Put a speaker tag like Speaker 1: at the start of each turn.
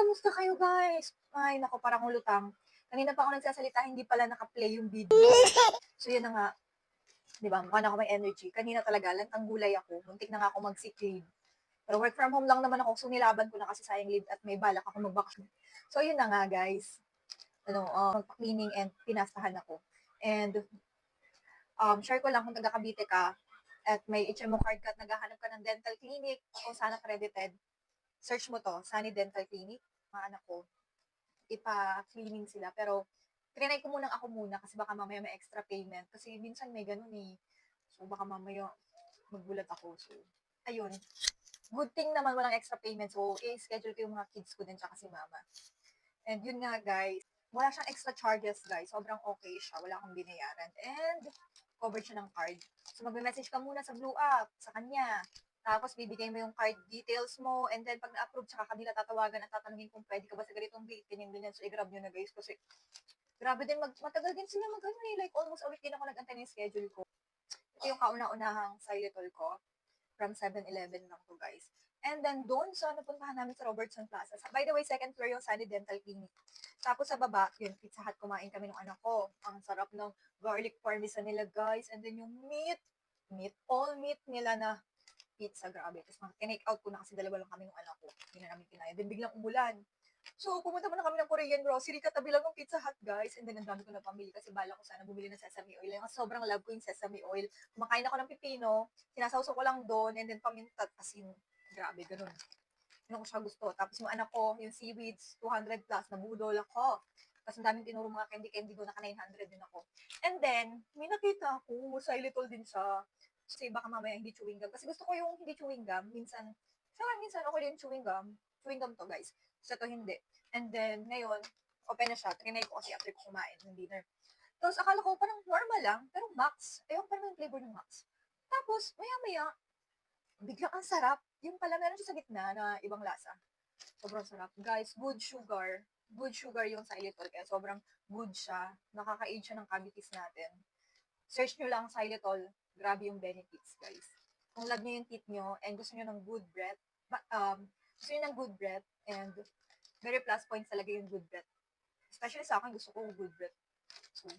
Speaker 1: kamusta kayo guys? Ay, naku, parang lutang. Kanina pa ako nagsasalita, hindi pala naka-play yung video. So, yun na nga. Di ba? Mukha na ako may energy. Kanina talaga, lantang gulay ako. Muntik na nga ako mag-sick leave. Pero work from home lang naman ako, so nilaban ko na kasi sayang leave at may balak ako mag-vacation. So, yun na nga guys. Magpa-cleaning and pinastahan ako. And, share ko lang kung taga Cavite ka at may HMO card ka at naghahanap ka ng dental clinic kung saan accredited, search mo to, Sunny Dental Clinic. Mga anak ko, ipa-cleaning sila. Pero, trinay ko munang ako muna kasi baka mamaya may extra payment. Kasi minsan may ganun eh. So, baka mamaya magbulat ako. So, ayun. Good thing naman walang extra payment. So, i-schedule ko yung mga kids ko din tsaka si mama. And yun nga guys, wala siyang extra charges guys. Sobrang okay siya. Wala akong binayaran. And, covered siya ng card. So, magme-message ka muna sa Blue App, sa kanya. Tapos, bibigay mo yung card details mo. And then, pag na-approve, tsaka kanila tatawagan at tatanungin kung pwede ka ba sa ganitong date. Ganyan. So, i-grab nyo na guys. Kasi, grabe din, matagal din sila mag-ano eh. Like, almost a week din ako nag-antay ng schedule ko. Ito yung kauna-unahang xylitol ko. From 7-Eleven lang to guys. And then, doon sa napuntahan namin sa Robertson Plaza. By the way, second floor yung Sunny Dental Clinic. Tapos sa baba, yun, Pizza Hut, kumain kami ng anak ko. Ang sarap ng garlic parmesan nila, guys. And then yung all meat nila na pizza, grabe. Tapos tinake out ko na kasi dalawa lang kami ng anak ko. Hindi na namin kinaya. Then biglang umulan. So, pumunta muna kami ng Korean grocery, katabi lang ng Pizza Hut, guys. And then, ang dami ko na pamili kasi bala ko sana bumili ng sesame oil. Yung sobrang love ko yung sesame oil. Kumakain ako ng pipino, sinasawsaw ko lang doon, and then paminta at asin. Grabe, ganun. Yun ko siya gusto. Tapos yung anak ko, yung seaweeds, 200 plus, nabudol ako. Tapos ang daming tinuro mga candy doon, naka 900 din ako. And then, may nakita ako, xylitol din siya. Kasi baka mamaya hindi chewing gum. Kasi gusto ko yung hindi chewing gum. Minsan okay din chewing gum. Chewing gum to, guys. So, ito hindi. And then, ngayon, open na siya. Trinay ko kasi after ko kumain ng dinner. Tapos, akala ko parang normal lang, pero Max. Ayun, parang yung flavor ng Max. Tapos, maya-maya, biglang ang sarap. Yung pala, meron siya sa gitna na ibang lasa. Sobrang sarap. Guys, good sugar. Good sugar yung xylitol. Kaya sobrang good siya. Nakaka-aid siya ng cavities natin. Search nyo lang xylitol. Grabe yung benefits, guys. Kung love nyo yung teeth nyo and gusto nyo ng good breath, gusto nyo ng good breath and very plus points talaga yung good breath. Especially sa akin, gusto ko good breath. So,